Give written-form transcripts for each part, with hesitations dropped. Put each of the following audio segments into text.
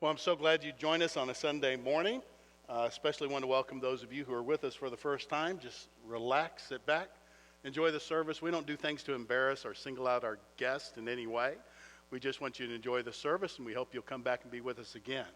Well, I'm so glad you joined us on a Sunday morning. Especially want to welcome those of you who are with us for the first time. Just relax, sit back, enjoy the service. We don't do things to embarrass or single out our guests in any way. We just want you to enjoy the service, and we hope you'll come back and be with us again.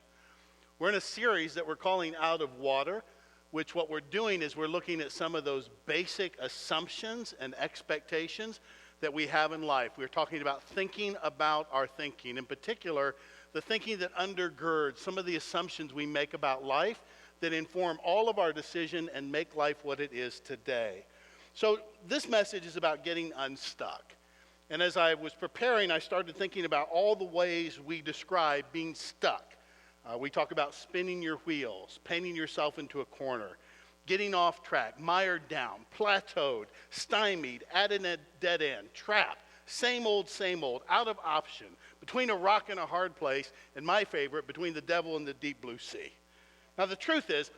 We're in a series that we're calling Out of Water, which what we're doing is we're looking at some of those basic assumptions and expectations that we have in life. We're talking about thinking about our thinking. In particular, the thinking that undergirds some of the assumptions we make about life that inform all of our decision and make life what it is today. So this message is about getting unstuck. And as I was preparing, I started thinking about all the ways we describe being stuck. We talk about spinning your wheels, painting yourself into a corner, getting off track, mired down, plateaued, stymied, at a dead end, trapped, same old, out of option, between a rock and a hard place, and my favorite, between the devil and the deep blue sea. Now the truth is,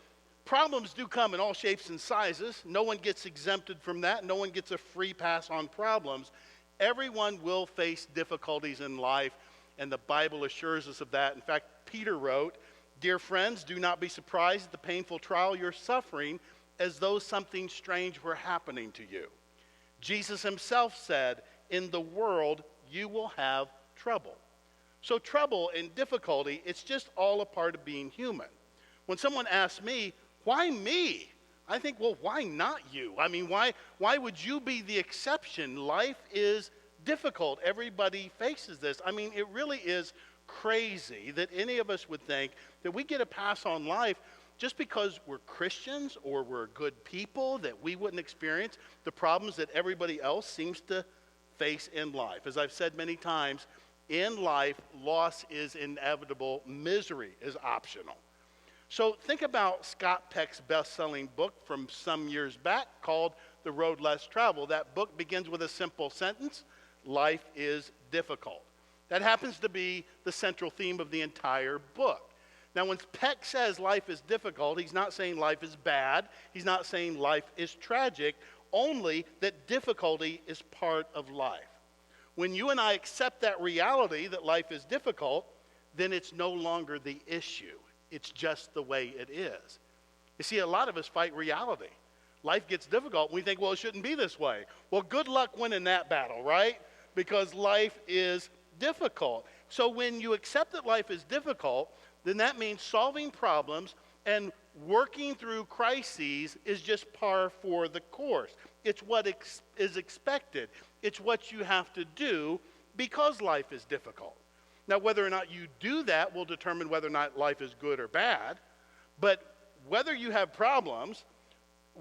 problems do come in all shapes and sizes. No one gets exempted from that. No one gets a free pass on problems. Everyone will face difficulties in life, and the Bible assures us of that. In fact, Peter wrote, "Dear friends, do not be surprised at the painful trial you're suffering as though something strange were happening to you." Jesus himself said, "In the world you will have trouble." So trouble and difficulty, it's just all a part of being human. When someone asks me, why me? I think, well, why not you? I mean, why would you be the exception? Life is difficult. Everybody faces this. I mean, it really is crazy that any of us would think that we get a pass on life just because we're Christians or we're good people, that we wouldn't experience the problems that everybody else seems to face in life. As I've said many times, in life, loss is inevitable. Misery is optional. So think about Scott Peck's best-selling book from some years back called The Road Less Traveled. That book begins with a simple sentence: life is difficult. That happens to be the central theme of the entire book. Now, when Peck says life is difficult, he's not saying life is bad. He's not saying life is tragic, only that difficulty is part of life. When you and I accept that reality that life is difficult, then it's no longer the issue. It's just the way it is. You see, a lot of us fight reality. Life gets difficult, and we think, well, it shouldn't be this way. Well, good luck winning that battle, right? Because life is difficult. So when you accept that life is difficult, then that means solving problems and working through crises is just par for the course. It's what is expected. It's what you have to do because life is difficult. Now, whether or not you do that will determine whether or not life is good or bad. But whether you have problems,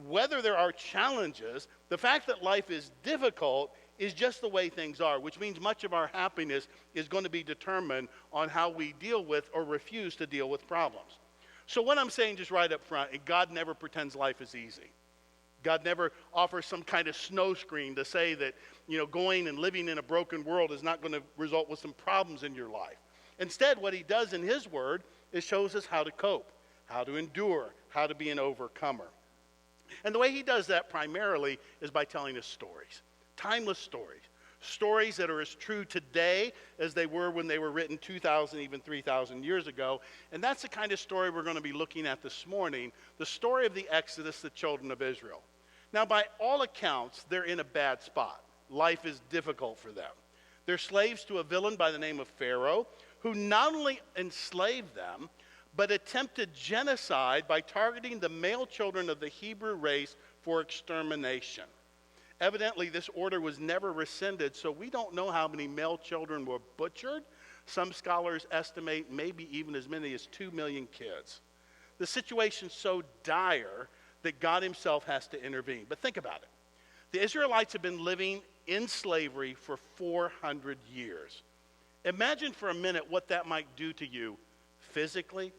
whether there are challenges, the fact that life is difficult is just the way things are, which means much of our happiness is going to be determined on how we deal with or refuse to deal with problems. So what I'm saying just right up front, God never pretends life is easy. God never offers some kind of snow screen to say that, going and living in a broken world is not going to result with some problems in your life. Instead, what he does in his word is shows us how to cope, how to endure, how to be an overcomer. And the way he does that primarily is by telling us stories, timeless stories. Stories that are as true today as they were when they were written 2,000, even 3,000 years ago. And that's the kind of story we're going to be looking at this morning, the story of the Exodus, the children of Israel. Now, by all accounts, they're in a bad spot. Life is difficult for them. They're slaves to a villain by the name of Pharaoh, who not only enslaved them, but attempted genocide by targeting the male children of the Hebrew race for extermination. Evidently, this order was never rescinded, so we don't know how many male children were butchered. Some scholars estimate maybe even as many as 2 million kids. The situation's so dire that God himself has to intervene. But think about it. The Israelites have been living in slavery for 400 years. Imagine for a minute what that might do to you physically,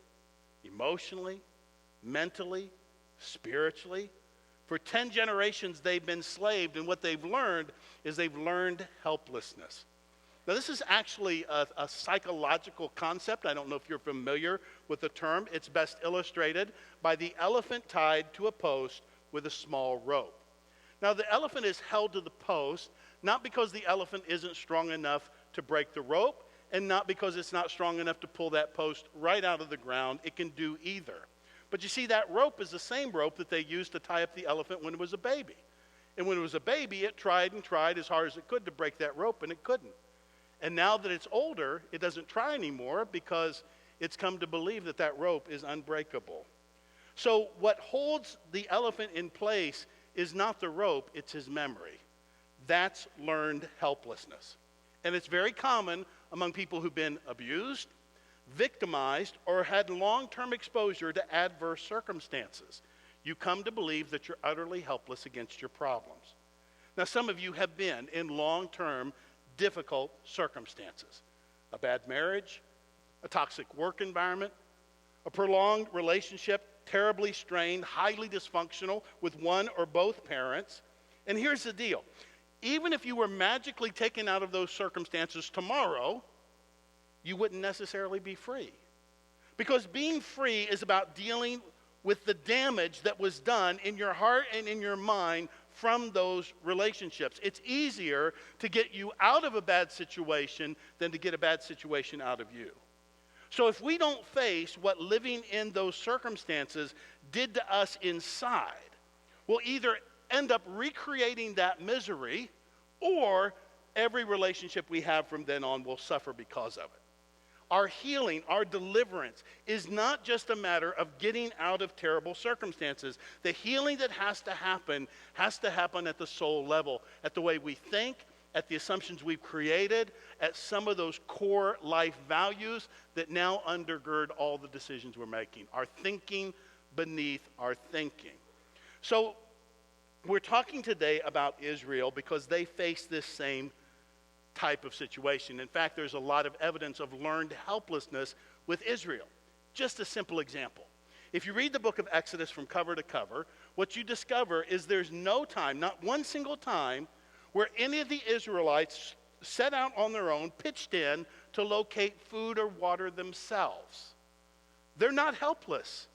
emotionally, mentally, spiritually. For 10 generations, they've been enslaved, and what they've learned is they've learned helplessness. Now, this is actually a psychological concept. I don't know if you're familiar with the term. It's best illustrated by the elephant tied to a post with a small rope. Now, the elephant is held to the post, not because the elephant isn't strong enough to break the rope. and not because it's not strong enough to pull that post right out of the ground. It can do either. But you see, that rope is the same rope that they used to tie up the elephant when it was a baby. And when it was a baby, it tried and tried as hard as it could to break that rope, and it couldn't. And now that it's older, it doesn't try anymore because it's come to believe that that rope is unbreakable. So what holds the elephant in place is not the rope, it's his memory. That's learned helplessness. And it's very common among people who've been abused, victimized, or had long-term exposure to adverse circumstances. You come to believe that you're utterly helpless against your problems. Now, some of you have been in long-term difficult circumstances. A bad marriage, a toxic work environment, a prolonged relationship, terribly strained, highly dysfunctional with one or both parents. And here's the deal. Even if you were magically taken out of those circumstances tomorrow, you wouldn't necessarily be free. Because being free is about dealing with the damage that was done in your heart and in your mind from those relationships. It's easier to get you out of a bad situation than to get a bad situation out of you. So if we don't face what living in those circumstances did to us inside, we'll either end up recreating that misery, or every relationship we have from then on will suffer because of it. Our healing, our deliverance is not just a matter of getting out of terrible circumstances. The healing that has to happen at the soul level, at the way we think, at the assumptions we've created, at some of those core life values that now undergird all the decisions we're making. Our thinking beneath our thinking. So we're talking today about Israel because they face this same type of situation. In fact, there's a lot of evidence of learned helplessness with Israel. Just a simple example. If you read the book of Exodus from cover to cover, what you discover is there's no time, not one single time, where any of the Israelites set out on their own, pitched in to locate food or water themselves. They're not helpless.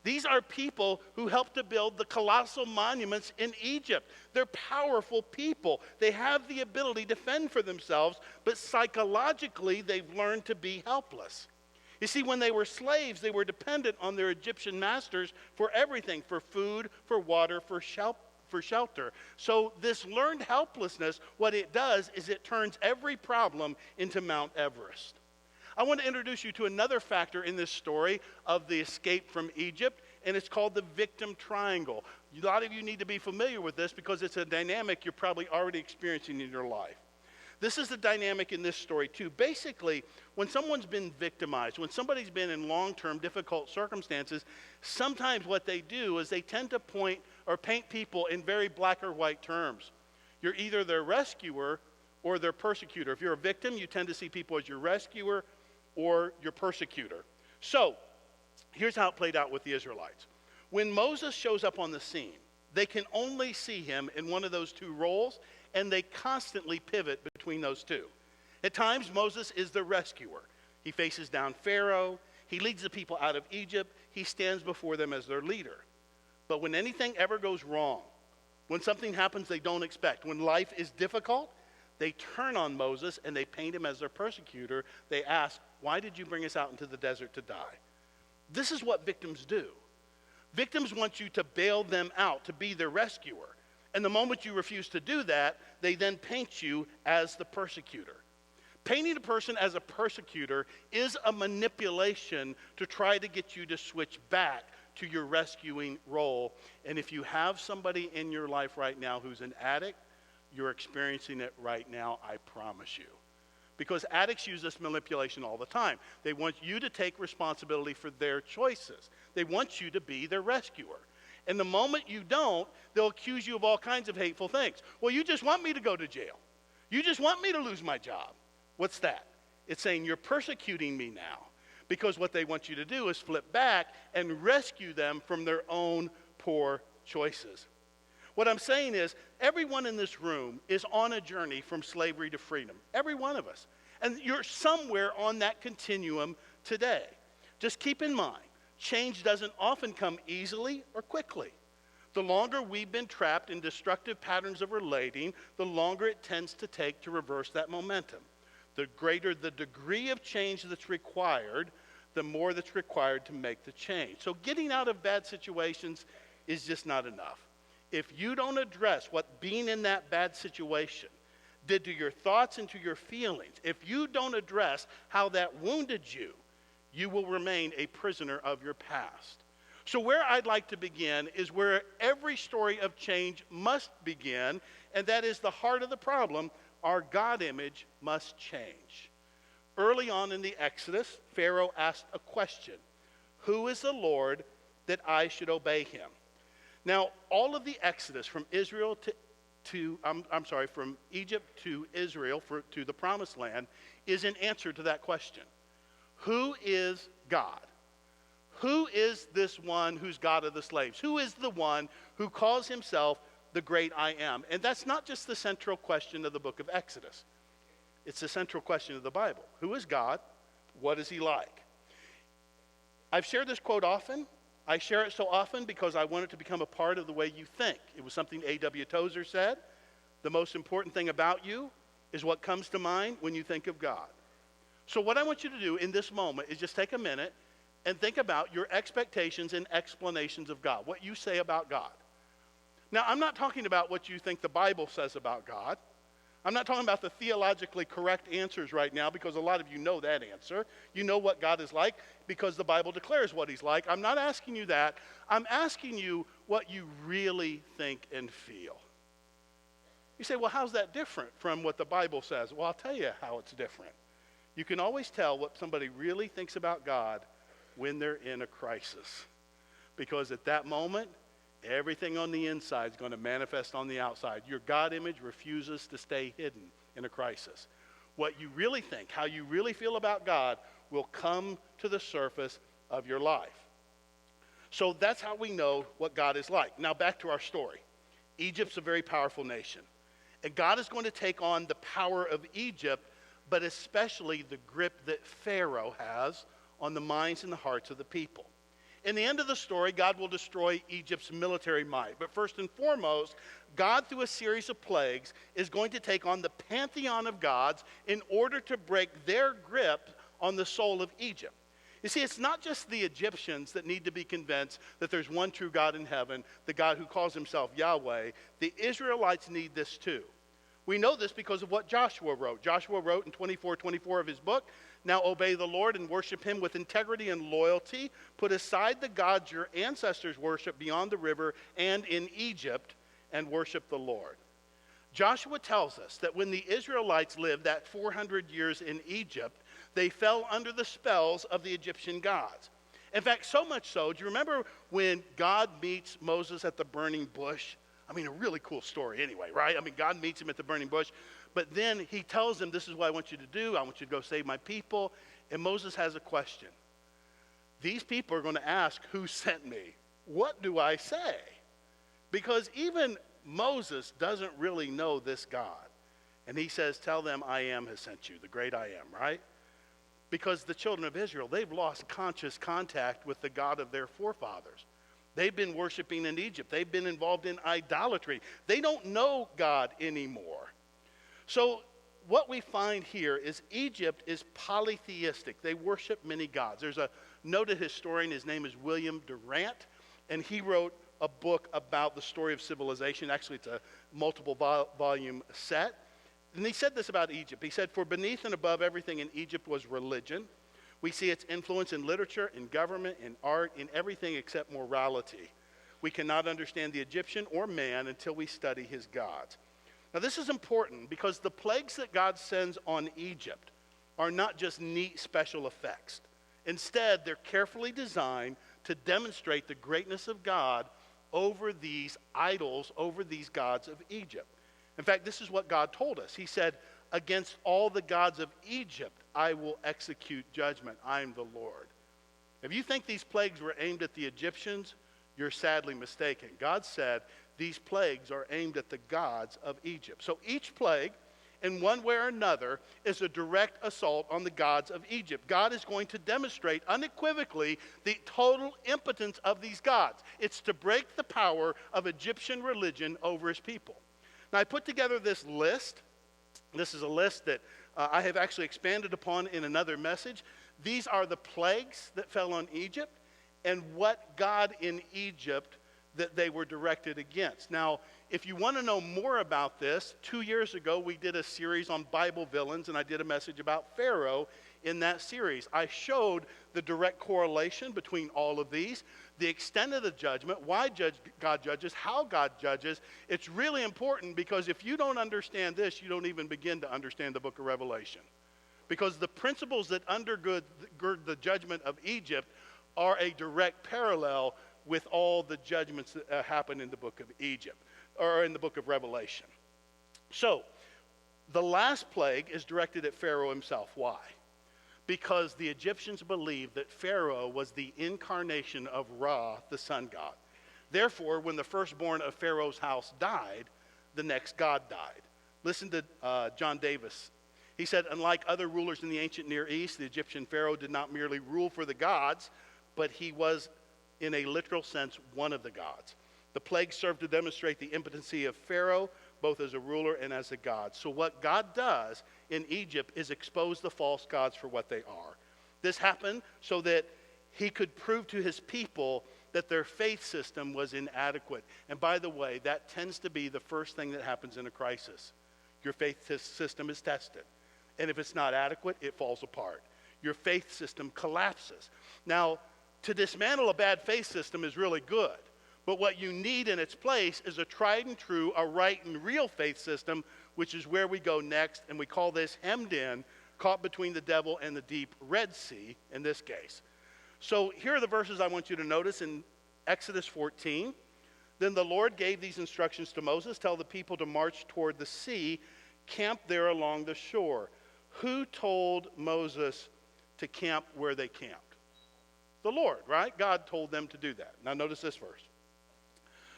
These are people who helped to build the colossal monuments in Egypt. They're powerful people. They have the ability to fend for themselves, but psychologically they've learned to be helpless. You see, when they were slaves, they were dependent on their Egyptian masters for everything, for food, for water, for shelter. So this learned helplessness, what it does is it turns every problem into Mount Everest. I want to introduce you to another factor in this story of the escape from Egypt, and it's called the victim triangle. A lot of you need to be familiar with this because it's a dynamic you're probably already experiencing in your life. This is the dynamic in this story too. Basically, when someone's been victimized, when somebody's been in long-term difficult circumstances, sometimes what they do is they tend to point or paint people in very black or white terms. You're either their rescuer or their persecutor. If you're a victim, you tend to see people as your rescuer or your persecutor. So, here's how it played out with the Israelites. When Moses shows up on the scene, they can only see him in one of those two roles, and they constantly pivot between those two. At times, Moses is the rescuer. He faces down Pharaoh. He leads the people out of Egypt. He stands before them as their leader. But when anything ever goes wrong, when something happens they don't expect, when life is difficult, they turn on Moses and they paint him as their persecutor. They ask, why did you bring us out into the desert to die? This is what victims do. Victims want you to bail them out, to be their rescuer. And the moment you refuse to do that, they then paint you as the persecutor. Painting a person as a persecutor is a manipulation to try to get you to switch back to your rescuing role. And if you have somebody in your life right now who's an addict, you're experiencing it right now, I promise you. Because addicts use this manipulation all the time. They want you to take responsibility for their choices. They want you to be their rescuer. And the moment you don't, they'll accuse you of all kinds of hateful things. Well, you just want me to go to jail. You just want me to lose my job. What's that? It's saying you're persecuting me now. Because what they want you to do is flip back and rescue them from their own poor choices. What I'm saying is, everyone in this room is on a journey from slavery to freedom. Every one of us. And you're somewhere on that continuum today. Just keep in mind, change doesn't often come easily or quickly. The longer we've been trapped in destructive patterns of relating, the longer it tends to take to reverse that momentum. The greater the degree of change that's required, the more that's required to make the change. So getting out of bad situations is just not enough. If you don't address what being in that bad situation did to your thoughts and to your feelings, if you don't address how that wounded you, you will remain a prisoner of your past. So where I'd like to begin is where every story of change must begin, and that is the heart of the problem. Our God image must change. Early on in the Exodus, Pharaoh asked a question: who is the Lord that I should obey him? Now, all of the Exodus from Israel from Egypt to Israel to the Promised Land is an answer to that question. Who is God? Who is this one who's God of the slaves? Who is the one who calls himself the great I am? And that's not just the central question of the book of Exodus. It's the central question of the Bible. Who is God? What is he like? I've shared this quote often. I share it so often because I want it to become a part of the way you think. It was something A.W. Tozer said. The most important thing about you is what comes to mind when you think of God. So what I want you to do in this moment is just take a minute and think about your expectations and explanations of God, what you say about God. Now, I'm not talking about what you think the Bible says about God. I'm not talking about the theologically correct answers right now, because a lot of you know that answer. You know what God is like because the Bible declares what he's like. I'm not asking you that. I'm asking you what you really think and feel. You say, well, how's that different from what the Bible says? Well, I'll tell you how it's different. You can always tell what somebody really thinks about God when they're in a crisis. Because at that moment, everything on the inside is going to manifest on the outside. Your God image refuses to stay hidden in a crisis. What you really think, how you really feel about God, will come to the surface of your life. So that's how we know what God is like. Now back to our story. Egypt's a very powerful nation. And God is going to take on the power of Egypt, but especially the grip that Pharaoh has on the minds and the hearts of the people. In the end of the story, God will destroy Egypt's military might. But first and foremost, God, through a series of plagues, is going to take on the pantheon of gods in order to break their grip on the soul of Egypt. You see, it's not just the Egyptians that need to be convinced that there's one true God in heaven, the God who calls himself Yahweh. The Israelites need this too. We know this because of what Joshua wrote. Joshua wrote in 24:24 of his book, "Now obey the Lord and worship him with integrity and loyalty. Put aside the gods your ancestors worshiped beyond the river and in Egypt, and worship the Lord." Joshua tells us that when the Israelites lived that 400 years in Egypt, they fell under the spells of the Egyptian gods. In fact, so much so, do you remember when God meets Moses at the burning bush? I mean, a really cool story anyway, right? I mean, God meets him at the burning bush, but then he tells him, this is what I want you to do. I want you to go save my people. And Moses has a question. These people are going to ask, who sent me? What do I say? Because even Moses doesn't really know this God. And he says, tell them I am has sent you, the great I am, right? Because the children of Israel, they've lost conscious contact with the God of their forefathers. They've been worshiping in Egypt. They've been involved in idolatry. They don't know God anymore. So what we find here is Egypt is polytheistic. They worship many gods. There's a noted historian, his name is William Durant, and he wrote a book about the story of civilization. Actually, it's a multiple volume set. And he said this about Egypt. He said, for beneath and above everything in Egypt was religion. We see its influence in literature, in government, in art, in everything except morality. We cannot understand the Egyptian or man until we study his gods. Now this is important because the plagues that God sends on Egypt are not just neat special effects. Instead, they're carefully designed to demonstrate the greatness of God over these idols, over these gods of Egypt. In fact, this is what God told us. He said, against all the gods of Egypt, I will execute judgment. I am the Lord. If you think these plagues were aimed at the Egyptians, you're sadly mistaken. God said these plagues are aimed at the gods of Egypt. So each plague, in one way or another, is a direct assault on the gods of Egypt. God is going to demonstrate unequivocally the total impotence of these gods. It's to break the power of Egyptian religion over his people. Now, I put together this list. This is a list that I have actually expanded upon in another message. These are the plagues that fell on Egypt and what God in Egypt that they were directed against. Now, if you want to know more about this, 2 years ago we did a series on Bible villains, and I did a message about Pharaoh in that series. I showed the direct correlation between all of these, the extent of the judgment, why God judges, how God judges. It's really important because if you don't understand this, you don't even begin to understand the book of Revelation. Because the principles that undergird the judgment of Egypt are a direct parallel with all the judgments that happen in the book of Egypt, or in the book of Revelation. So, the last plague is directed at Pharaoh himself. Why? Because the Egyptians believed that Pharaoh was the incarnation of Ra, the sun god. Therefore, when the firstborn of Pharaoh's house died, the next god died. Listen to John Davis. He said, unlike other rulers in the ancient Near East, the Egyptian Pharaoh did not merely rule for the gods, but he was, in a literal sense, one of the gods. The plague served to demonstrate the impotency of Pharaoh, both as a ruler and as a god. So what God does in Egypt is expose the false gods for what they are. This happened so that he could prove to his people that their faith system was inadequate. And by the way, that tends to be the first thing that happens in a crisis. Your faith system is tested. And if it's not adequate, it falls apart. Your faith system collapses. Now, to dismantle a bad faith system is really good. But what you need in its place is a tried and true, a right and real faith system, which is where we go next. And we call this hemmed in, caught between the devil and the deep Red Sea in this case. So here are the verses I want you to notice in Exodus 14. Then the Lord gave these instructions to Moses. Tell the people to march toward the sea, camp there along the shore. Who told Moses to camp where they camped? The Lord, right? God told them to do that. Now notice this verse.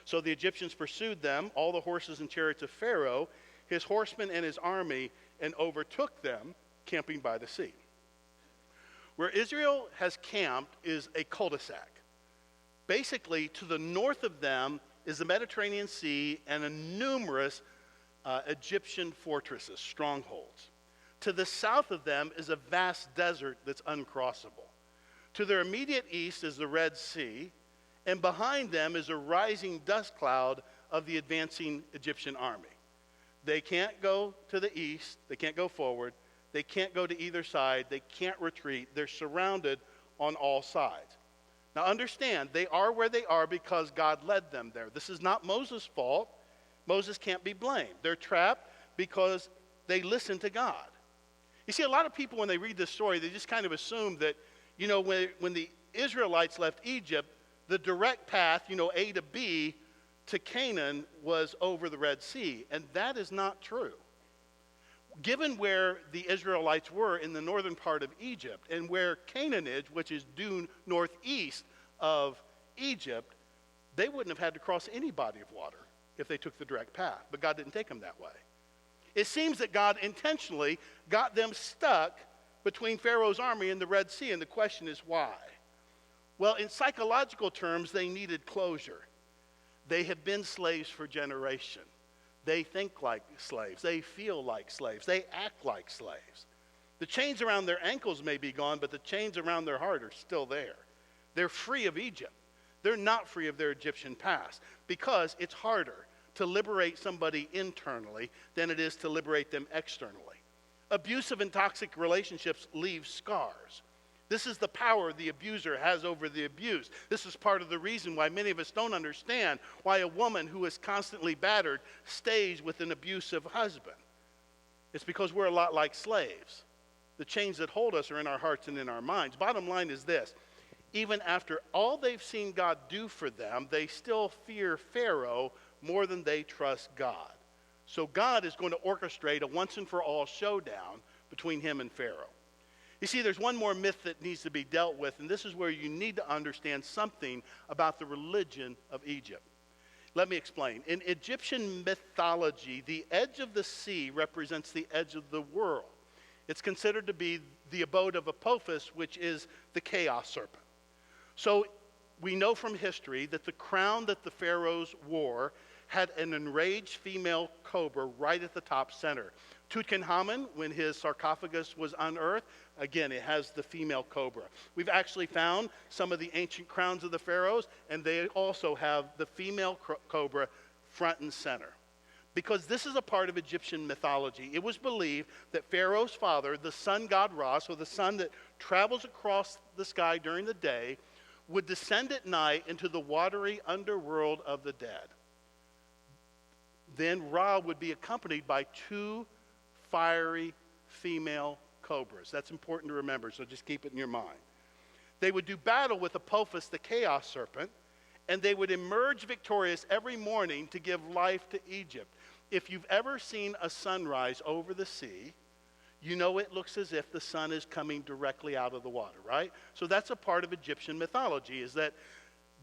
So the Egyptians pursued them, all the horses and chariots of Pharaoh, his horsemen and his army, and overtook them, camping by the sea. Where Israel has camped is a cul-de-sac. Basically, to the north of them is the Mediterranean Sea and numerous Egyptian fortresses, strongholds. To the south of them is a vast desert that's uncrossable. To their immediate east is the Red Sea, and behind them is a rising dust cloud of the advancing Egyptian army. They can't go to the east, they can't go forward, they can't go to either side, they can't retreat, they're surrounded on all sides. Now understand, they are where they are because God led them there. This is not Moses' fault. Moses can't be blamed. They're trapped because they listened to God. You see, a lot of people when they read this story, they just kind of assume that, you know, when the Israelites left Egypt, the direct path, you know, A to B to Canaan was over the Red Sea. And that is not true. Given where the Israelites were in the northern part of Egypt and where Canaan is, which is due northeast of Egypt, they wouldn't have had to cross any body of water if they took the direct path. But God didn't take them that way. It seems that God intentionally got them stuck between Pharaoh's army and the Red Sea. And the question is why? Well, in psychological terms, they needed closure. They have been slaves for generations. They think like slaves. They feel like slaves. They act like slaves. The chains around their ankles may be gone, but the chains around their heart are still there. They're free of Egypt. They're not free of their Egyptian past because it's harder to liberate somebody internally than it is to liberate them externally. Abusive and toxic relationships leave scars. This is the power the abuser has over the abused. This is part of the reason why many of us don't understand why a woman who is constantly battered stays with an abusive husband. It's because we're a lot like slaves. The chains that hold us are in our hearts and in our minds. Bottom line is this. Even after all they've seen God do for them, they still fear Pharaoh more than they trust God. So God is going to orchestrate a once and for all showdown between him and Pharaoh. You see, there's one more myth that needs to be dealt with, and this is where you need to understand something about the religion of Egypt. Let me explain. In Egyptian mythology, the edge of the sea represents the edge of the world. It's considered to be the abode of Apophis, which is the chaos serpent. So we know from history that the crown that the pharaohs wore had an enraged female cobra right at the top center. Tutankhamun, when his sarcophagus was unearthed, again, it has the female cobra. We've actually found some of the ancient crowns of the pharaohs, and they also have the female cobra front and center. Because this is a part of Egyptian mythology. It was believed that Pharaoh's father, the sun god Ra, so the sun that travels across the sky during the day, would descend at night into the watery underworld of the dead. Then Ra would be accompanied by two fiery female cobras. That's important to remember, so just keep it in your mind. They would do battle with Apophis, the chaos serpent, and they would emerge victorious every morning to give life to Egypt. If you've ever seen a sunrise over the sea, you know it looks as if the sun is coming directly out of the water, right? So that's a part of Egyptian mythology, is that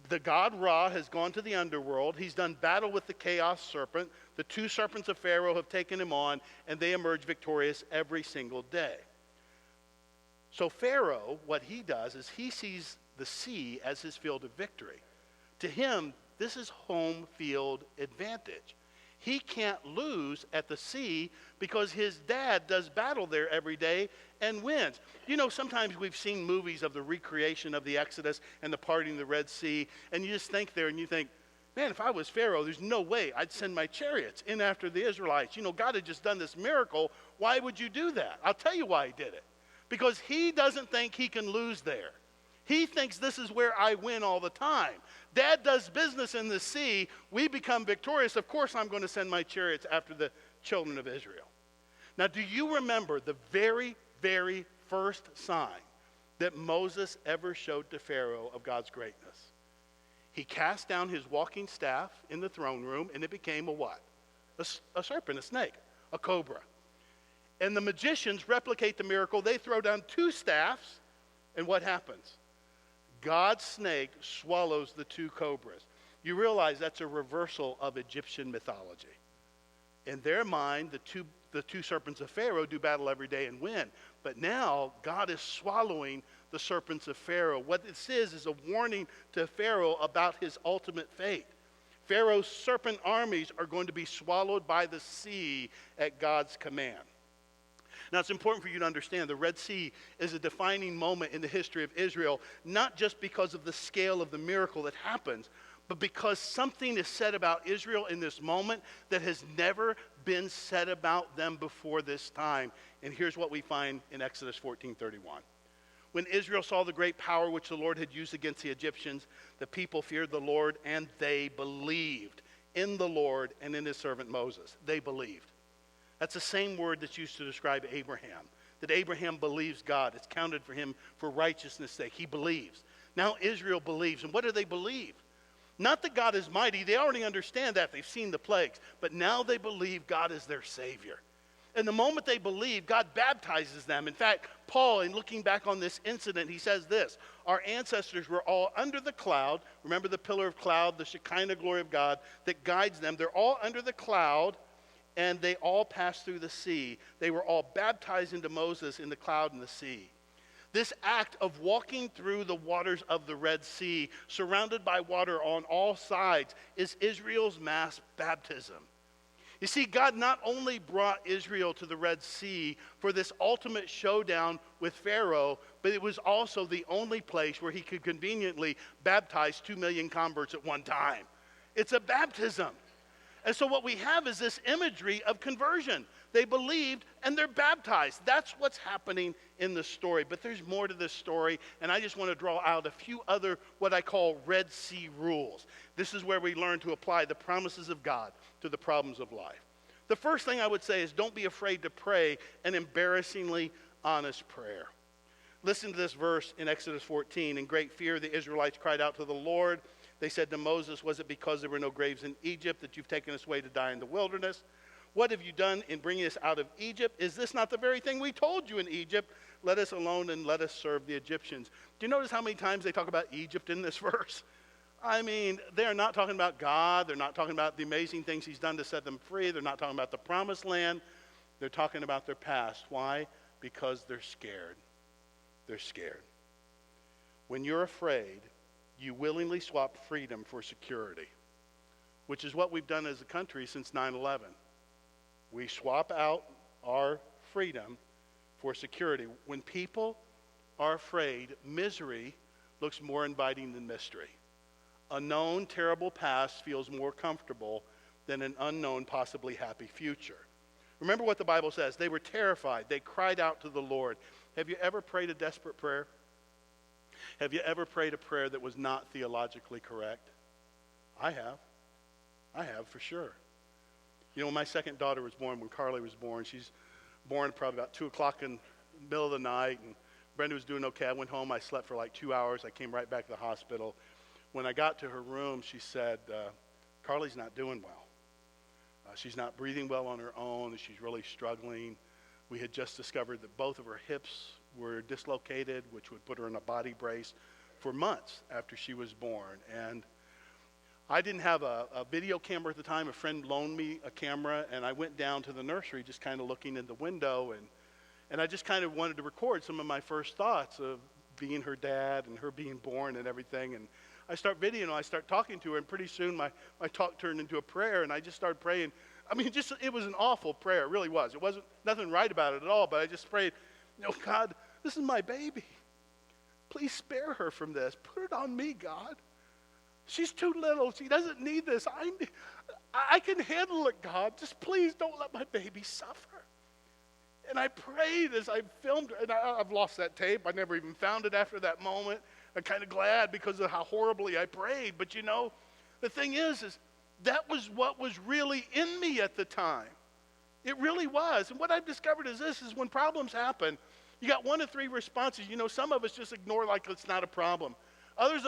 the god Ra has gone to the underworld. He's done battle with the chaos serpent. The two serpents of Pharaoh have taken him on, and they emerge victorious every single day. So Pharaoh, what he does is he sees the sea as his field of victory. To him, this is home field advantage. He can't lose at the sea because his dad does battle there every day and wins. You know, sometimes we've seen movies of the recreation of the Exodus and the parting of the Red Sea, and you just think there and you think, man, if I was Pharaoh, there's no way I'd send my chariots in after the Israelites. You know, God had just done this miracle. Why would you do that? I'll tell you why he did it. Because he doesn't think he can lose there. He thinks this is where I win all the time. Dad does business in the sea. We become victorious. Of course, I'm going to send my chariots after the children of Israel. Now, do you remember the very, very first sign that Moses ever showed to Pharaoh of God's greatness? He cast down his walking staff in the throne room, and it became a what? A serpent, a snake, a cobra. And the magicians replicate the miracle. They throw down two staffs, and what happens? God's snake swallows the two cobras. You realize that's a reversal of Egyptian mythology. In their mind, the two serpents of Pharaoh do battle every day and win. But now, God is swallowing the serpents of Pharaoh. What this is a warning to Pharaoh about his ultimate fate. Pharaoh's serpent armies are going to be swallowed by the sea at God's command. Now, it's important for you to understand the Red Sea is a defining moment in the history of Israel, not just because of the scale of the miracle that happens, but because something is said about Israel in this moment that has never been said about them before this time. And here's what we find in Exodus 14:31. When Israel saw the great power which the Lord had used against the Egyptians, the people feared the Lord, and they believed in the Lord and in his servant Moses. They believed. That's the same word that's used to describe Abraham, that Abraham believes God. It's counted for him for righteousness' sake. He believes. Now Israel believes. And what do they believe? Not that God is mighty. They already understand that. They've seen the plagues. But now they believe God is their Savior. And the moment they believe, God baptizes them. In fact, Paul, in looking back on this incident, he says this: our ancestors were all under the cloud. Remember the pillar of cloud, the Shekinah glory of God that guides them. They're all under the cloud, and they all passed through the sea. They were all baptized into Moses in the cloud and the sea. This act of walking through the waters of the Red Sea, surrounded by water on all sides, is Israel's mass baptism. You see, God not only brought Israel to the Red Sea for this ultimate showdown with Pharaoh, but it was also the only place where he could conveniently baptize 2 million converts at one time. It's a baptism. And so what we have is this imagery of conversion. They believed and they're baptized. That's what's happening in the story. But there's more to this story, and I just want to draw out a few other what I call Red Sea rules. This is where we learn to apply the promises of God to the problems of life. The first thing I would say is don't be afraid to pray an embarrassingly honest prayer. Listen to this verse in Exodus 14. In great fear, the Israelites cried out to the Lord. They said to Moses, was it because there were no graves in Egypt that you've taken us away to die in the wilderness? What have you done in bringing us out of Egypt? Is this not the very thing we told you in Egypt? Let us alone and let us serve the Egyptians. Do you notice how many times they talk about Egypt in this verse? I mean, they're not talking about God. They're not talking about the amazing things he's done to set them free. They're not talking about the promised land. They're talking about their past. Why? Because they're scared. They're scared. When you're afraid, you willingly swap freedom for security. which is what we've done as a country since 9/11. We swap out our freedom for security. When people are afraid, misery looks more inviting than mystery. A known, terrible past feels more comfortable than an unknown, possibly happy future. Remember what the Bible says. They were terrified. They cried out to the Lord. Have you ever prayed a desperate prayer? Have you ever prayed a prayer that was not theologically correct? I have. I have, for sure. You know, when my second daughter was born, when Carly was born, she's born probably about 2 o'clock in the middle of the night, and Brenda was doing okay. I went home. I slept for like 2 hours. I came right back to the hospital. When I got to her room, she said, Carly's not doing well. She's not breathing well on her own. She's really struggling. We had just discovered that both of her hips were dislocated, which would put her in a body brace for months after she was born. And I didn't have a video camera at the time. A friend loaned me a camera, and I went down to the nursery just kind of looking in the window, and I just kind of wanted to record some of my first thoughts of being her dad and her being born and everything. And I start videoing, I start talking to her, and pretty soon my talk turned into a prayer, and I just started praying. I mean, it was an awful prayer, it really was. It wasn't nothing right about it at all, but I just prayed, God, this is my baby. Please spare her from this. Put it on me, God. She's too little. She doesn't need this. I can handle it, God. Just please don't let my baby suffer. And I prayed as I filmed her, and I've lost that tape. I never even found it after that moment. I'm kind of glad because of how horribly I prayed. But the thing is that was what was really in me at the time. It really was. And what I've discovered is when problems happen, you got one of three responses. Some of us just ignore like it's not a problem. Others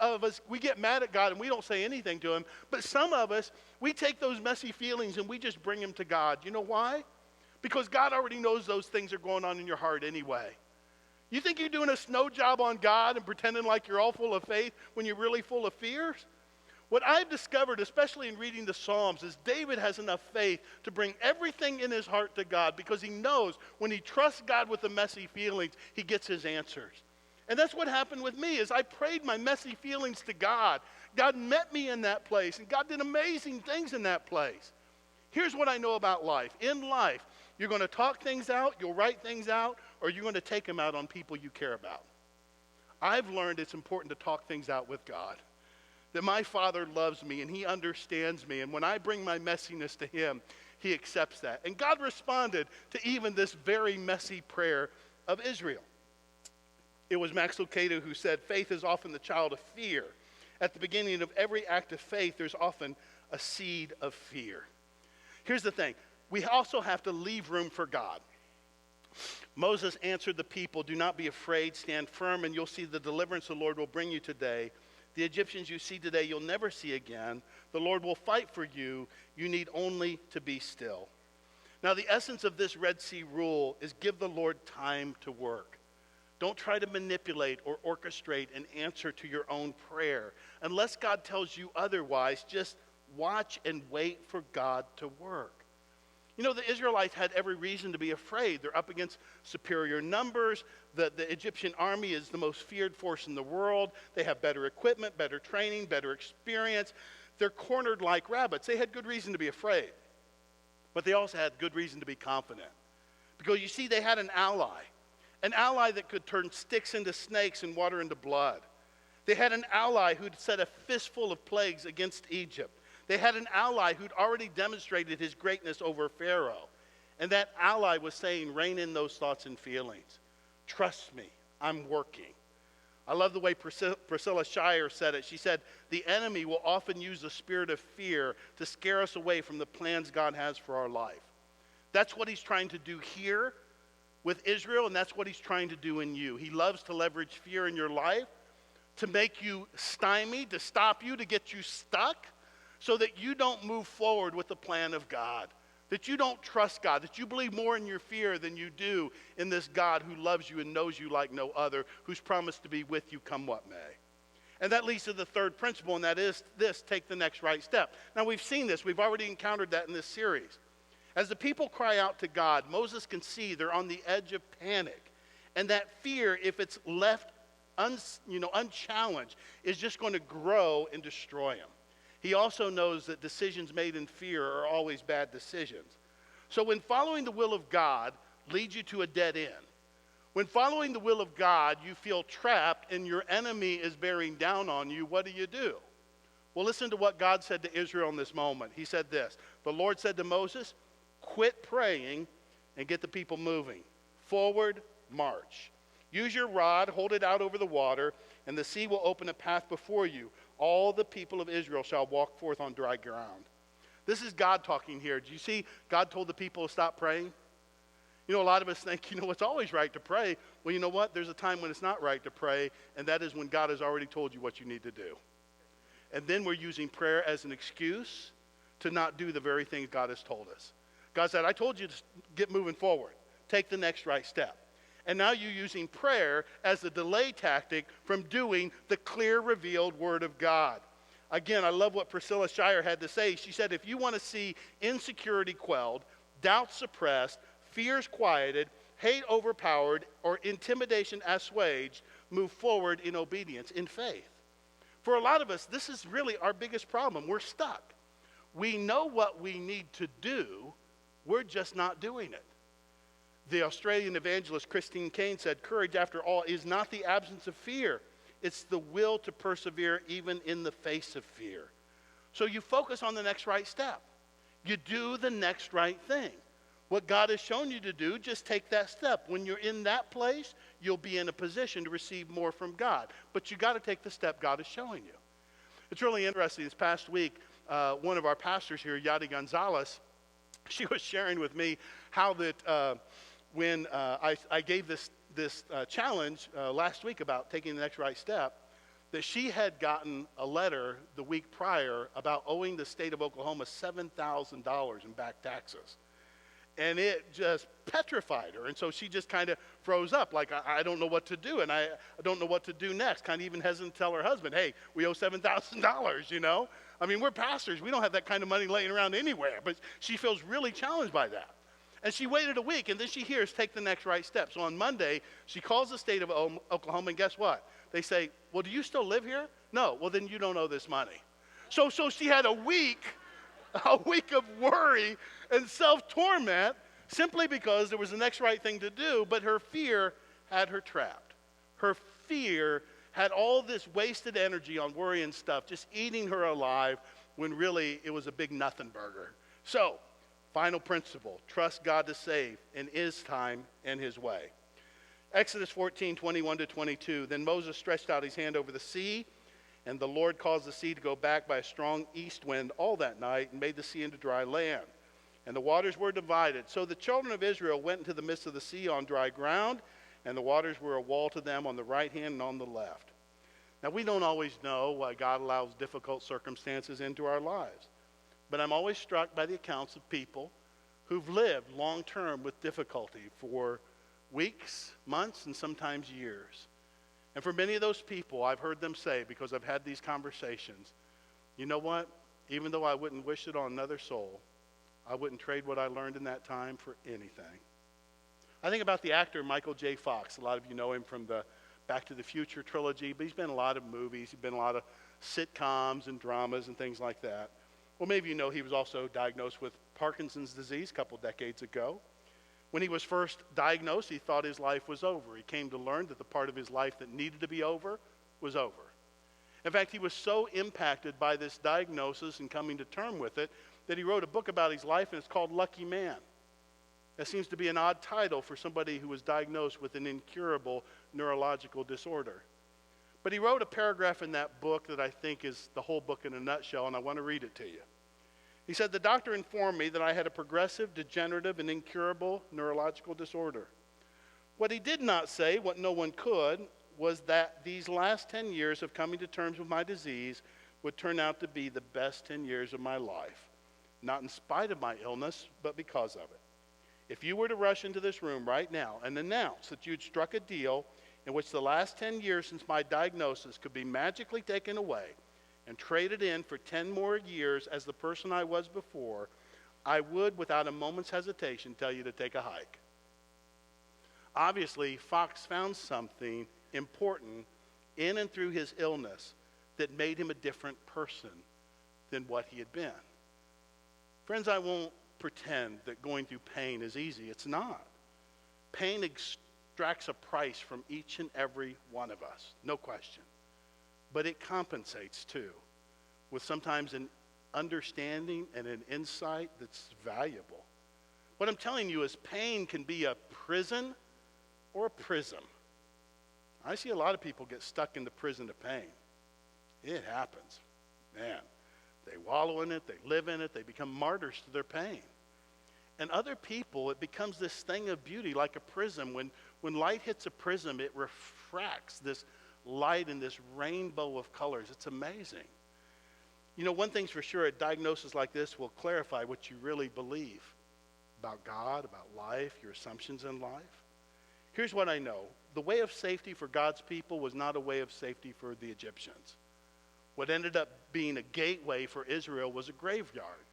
of us, we get mad at God and we don't say anything to him. But some of us, we take those messy feelings and we just bring them to God. You know why? Because God already knows those things are going on in your heart anyway. You think you're doing a snow job on God and pretending like you're all full of faith when you're really full of fears? What I've discovered, especially in reading the Psalms, is David has enough faith to bring everything in his heart to God because he knows when he trusts God with the messy feelings, he gets his answers. And that's what happened with me is I prayed my messy feelings to God. God met me in that place, and God did amazing things in that place. Here's what I know about life. In life, you're going to talk things out, you'll write things out, or you're going to take them out on people you care about. I've learned it's important to talk things out with God. That my Father loves me and he understands me. And when I bring my messiness to him, he accepts that. And God responded to even this very messy prayer of Israel. It was Max Lucado who said, faith is often the child of fear. At the beginning of every act of faith, there's often a seed of fear. Here's the thing. We also have to leave room for God. Moses answered the people, do not be afraid, stand firm, and you'll see the deliverance the Lord will bring you today. The Egyptians you see today, you'll never see again. The Lord will fight for you. You need only to be still. Now, the essence of this Red Sea rule is give the Lord time to work. Don't try to manipulate or orchestrate an answer to your own prayer. Unless God tells you otherwise, just watch and wait for God to work. The Israelites had every reason to be afraid. They're up against superior numbers. The Egyptian army is the most feared force in the world. They have better equipment, better training, better experience. They're cornered like rabbits. They had good reason to be afraid. But they also had good reason to be confident. Because you see, they had an ally that could turn sticks into snakes and water into blood. They had an ally who'd set a fistful of plagues against Egypt. They had an ally who'd already demonstrated his greatness over Pharaoh. And that ally was saying, rein in those thoughts and feelings. Trust me, I'm working. I love the way Priscilla Shirer said it. She said, the enemy will often use the spirit of fear to scare us away from the plans God has for our life. That's what he's trying to do here with Israel, and that's what he's trying to do in you. He loves to leverage fear in your life to make you stymied, to stop you, to get you stuck, so that you don't move forward with the plan of God, that you don't trust God, that you believe more in your fear than you do in this God who loves you and knows you like no other, who's promised to be with you come what may. And that leads to the third principle, and that is this: take the next right step. Now, we've seen this. We've already encountered that in this series. As the people cry out to God, Moses can see they're on the edge of panic. And that fear, if it's left unchallenged, is just going to grow and destroy them. He also knows that decisions made in fear are always bad decisions. So when following the will of God leads you to a dead end, when following the will of God you feel trapped and your enemy is bearing down on you, what do? Well, listen to what God said to Israel in this moment. He said this, the Lord said to Moses, quit praying and get the people moving. Forward, march. Use your rod, hold it out over the water, and the sea will open a path before you. All the people of Israel shall walk forth on dry ground. This is God talking here. Do you see God told the people to stop praying? You know, a lot of us think, it's always right to pray. Well, you know what? There's a time when it's not right to pray, and that is when God has already told you what you need to do. And then we're using prayer as an excuse to not do the very things God has told us. God said, I told you to get moving forward. Take the next right step. And now you're using prayer as a delay tactic from doing the clear, revealed Word of God. Again, I love what Priscilla Shirer had to say. She said, if you want to see insecurity quelled, doubt suppressed, fears quieted, hate overpowered, or intimidation assuaged, move forward in obedience, in faith. For a lot of us, this is really our biggest problem. We're stuck. We know what we need to do, we're just not doing it. The Australian evangelist Christine Caine said, courage, after all, is not the absence of fear. It's the will to persevere even in the face of fear. So you focus on the next right step. You do the next right thing. What God has shown you to do, just take that step. When you're in that place, you'll be in a position to receive more from God. But you got to take the step God is showing you. It's really interesting. This past week, one of our pastors here, Yadi Gonzalez, she was sharing with me how that when I gave this challenge last week about taking the next right step, that she had gotten a letter the week prior about owing the state of Oklahoma $7,000 in back taxes. And it just petrified her. And so she just kind of froze up, like, I don't know what to do, and I don't know what to do next. Kind of even hesitant to tell her husband, hey, we owe $7,000, I mean, we're pastors. We don't have that kind of money laying around anywhere. But she feels really challenged by that. And she waited a week, and then she hears, take the next right step. So on Monday, she calls the state of Oklahoma, and guess what? They say, well, do you still live here? No. Well, then you don't owe this money. So she had a week of worry and self-torment simply because there was the next right thing to do, but her fear had her trapped. Her fear had all this wasted energy on worry and stuff, just eating her alive when really it was a big nothing burger. So, final principle, trust God to save in His time and His way. Exodus 14:21-22, then Moses stretched out his hand over the sea, and the Lord caused the sea to go back by a strong east wind all that night and made the sea into dry land. And the waters were divided. So the children of Israel went into the midst of the sea on dry ground, and the waters were a wall to them on the right hand and on the left. Now, we don't always know why God allows difficult circumstances into our lives. But I'm always struck by the accounts of people who've lived long-term with difficulty for weeks, months, and sometimes years. And for many of those people, I've heard them say, because I've had these conversations, you know what? Even though I wouldn't wish it on another soul, I wouldn't trade what I learned in that time for anything. I think about the actor Michael J. Fox. A lot of you know him from the Back to the Future trilogy, but he's been in a lot of movies. He's been in a lot of sitcoms and dramas and things like that. Well, maybe you know he was also diagnosed with Parkinson's disease a couple decades ago. When he was first diagnosed, he thought his life was over. He came to learn that the part of his life that needed to be over was over. In fact, he was so impacted by this diagnosis and coming to terms with it that he wrote a book about his life, and it's called Lucky Man. That seems to be an odd title for somebody who was diagnosed with an incurable neurological disorder. But he wrote a paragraph in that book that I think is the whole book in a nutshell, and I want to read it to you. He said, the doctor informed me that I had a progressive, degenerative, and incurable neurological disorder. What he did not say, what no one could, was that these last 10 years of coming to terms with my disease would turn out to be the best 10 years of my life. Not in spite of my illness, but because of it. If you were to rush into this room right now and announce that you'd struck a deal in which the last 10 years since my diagnosis could be magically taken away and traded in for 10 more years as the person I was before, I would, without a moment's hesitation, tell you to take a hike. Obviously, Fox found something important in and through his illness that made him a different person than what he had been. Friends, I won't pretend that going through pain is easy. It's not. Pain extracts a price from each and every one of us, no question. But it compensates too, with sometimes an understanding and an insight that's valuable. What I'm telling you is pain can be a prison or a prism. I see a lot of people get stuck in the prison of pain. It happens. Man, they wallow in it, they live in it, they become martyrs to their pain. And other people, it becomes this thing of beauty, like a prism. When light hits a prism, it refracts this light in this rainbow of colors. It's amazing. You know, one thing's for sure, a diagnosis like this will clarify what you really believe about God, about life, your assumptions in life. Here's what I know. The way of safety for God's people was not a way of safety for the Egyptians. What ended up being a gateway for Israel was a graveyard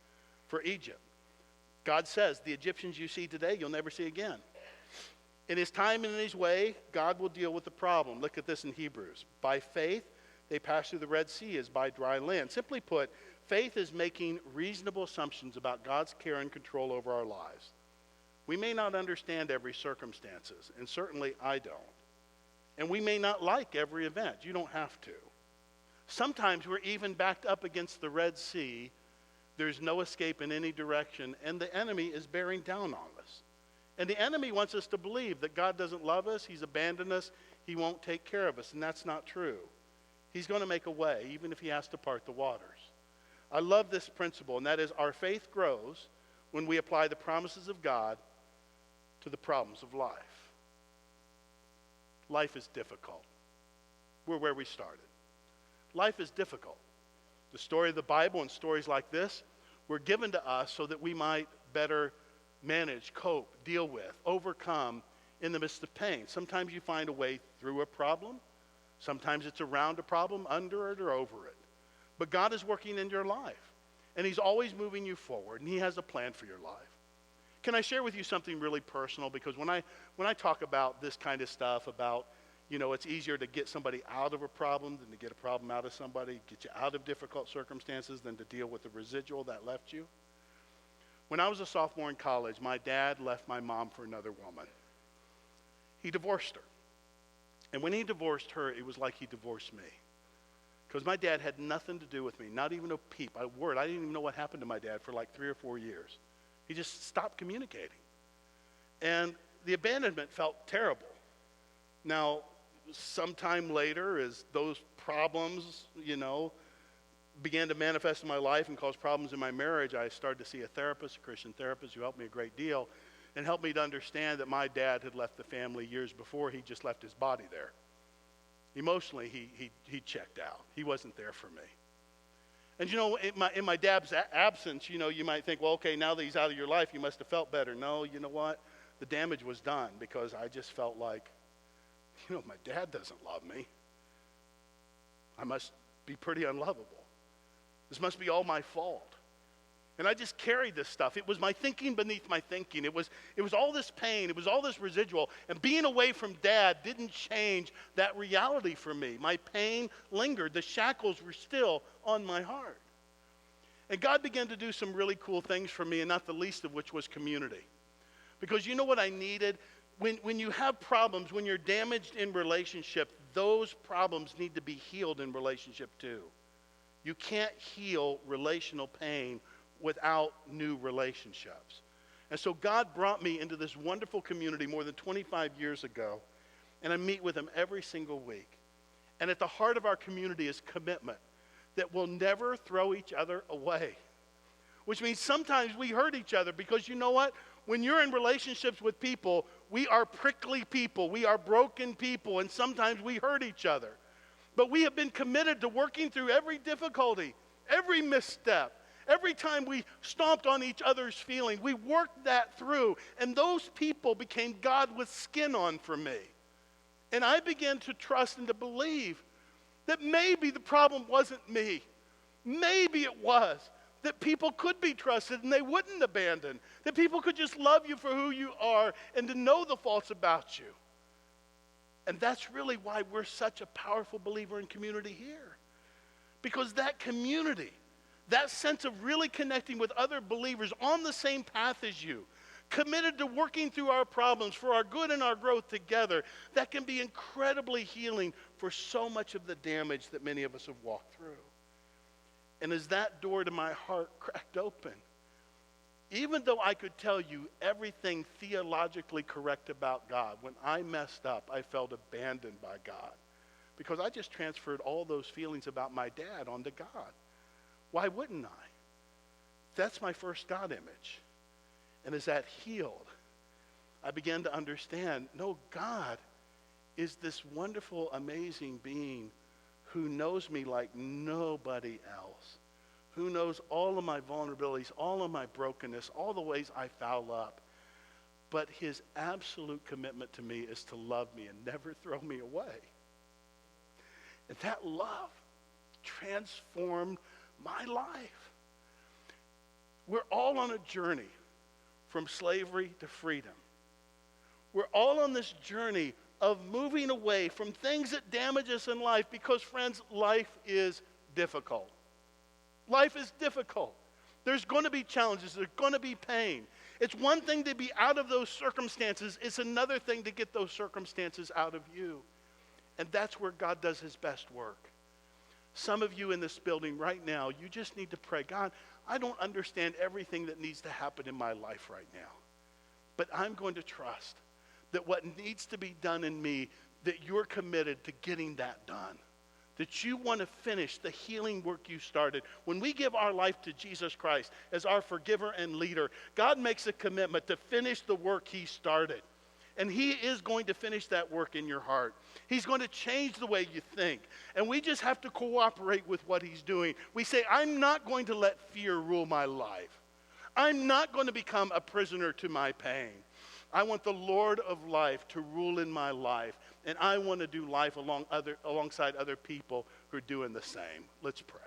for Egypt. God says, the Egyptians you see today, you'll never see again. In his time and in his way, God will deal with the problem. Look at this in Hebrews. By faith, they passed through the Red Sea as by dry land. Simply put, faith is making reasonable assumptions about God's care and control over our lives. We may not understand every circumstances, and certainly I don't. And we may not like every event. You don't have to. Sometimes we're even backed up against the Red Sea. There's no escape in any direction, and the enemy is bearing down on us. And the enemy wants us to believe that God doesn't love us, he's abandoned us, he won't take care of us, and that's not true. He's going to make a way, even if he has to part the waters. I love this principle, and that is our faith grows when we apply the promises of God to the problems of life. Life is difficult. We're where we started. Life is difficult. The story of the Bible and stories like this were given to us so that we might better manage, cope, deal with, overcome in the midst of pain. Sometimes you find a way through a problem. Sometimes it's around a problem, under it or over it. But God is working in your life, and he's always moving you forward, and he has a plan for your life. Can I share with you something really personal? Because when I talk about this kind of stuff, about, you know, it's easier to get somebody out of a problem than to get a problem out of somebody, get you out of difficult circumstances than to deal with the residual that left you. When I was a sophomore in college, my dad left my mom for another woman. He divorced her. And when he divorced her, it was like he divorced me. Because my dad had nothing to do with me, not even a peep, a word. I didn't even know what happened to my dad for like 3 or 4 years. He just stopped communicating. And the abandonment felt terrible. Now, sometime later, as those problems, began to manifest in my life and cause problems in my marriage, I started to see a therapist, a Christian therapist, who helped me a great deal and helped me to understand that my dad had left the family years before. He just left his body there. Emotionally, he checked out. He wasn't there for me. And in my dad's absence, you might think, well, okay, now that he's out of your life, you must have felt better. No, you know what? The damage was done, because I just felt like, my dad doesn't love me. I must be pretty unlovable. This must be all my fault. And I just carried this stuff. It was my thinking beneath my thinking. It was all this pain. It was all this residual. And being away from Dad didn't change that reality for me. My pain lingered. The shackles were still on my heart. And God began to do some really cool things for me, and not the least of which was community. Because you know what I needed? When you have problems, when you're damaged in relationship, those problems need to be healed in relationship too. You can't heal relational pain without new relationships. And so God brought me into this wonderful community more than 25 years ago, and I meet with them every single week. And at the heart of our community is commitment that we'll never throw each other away, which means sometimes we hurt each other, because you know what? When you're in relationships with people, we are prickly people, we are broken people, and sometimes we hurt each other. But we have been committed to working through every difficulty, every misstep. Every time we stomped on each other's feeling, we worked that through. And those people became God with skin on for me. And I began to trust and to believe that maybe the problem wasn't me. Maybe it was that people could be trusted and they wouldn't abandon. That people could just love you for who you are and to know the faults about you. And that's really why we're such a powerful believer in community here. Because that community, That sense of really connecting with other believers on the same path as you, committed to working through our problems for our good and our growth together, that can be incredibly healing for so much of the damage that many of us have walked through. And as that door to my heart cracked open, even though I could tell you everything theologically correct about God, when I messed up, I felt abandoned by God because I just transferred all those feelings about my dad onto God. Why wouldn't I? That's my first God image. And as that healed, I began to understand, no, God is this wonderful, amazing being who knows me like nobody else, who knows all of my vulnerabilities, all of my brokenness, all the ways I foul up. But his absolute commitment to me is to love me and never throw me away. And that love transformed my life. We're all on a journey from slavery to freedom. We're all on this journey of moving away from things that damage us in life because, friends, life is difficult. Life is difficult. There's going to be challenges. There's going to be pain. It's one thing to be out of those circumstances. It's another thing to get those circumstances out of you. And that's where God does his best work. Some of you in this building right now, you just need to pray, God, I don't understand everything that needs to happen in my life right now. But I'm going to trust that what needs to be done in me, that you're committed to getting that done. That you want to finish the healing work you started. When we give our life to Jesus Christ as our forgiver and leader, God makes a commitment to finish the work he started. And he is going to finish that work in your heart. He's going to change the way you think. And we just have to cooperate with what he's doing. We say, I'm not going to let fear rule my life. I'm not going to become a prisoner to my pain. I want the Lord of life to rule in my life. And I want to do life alongside other people who are doing the same. Let's pray.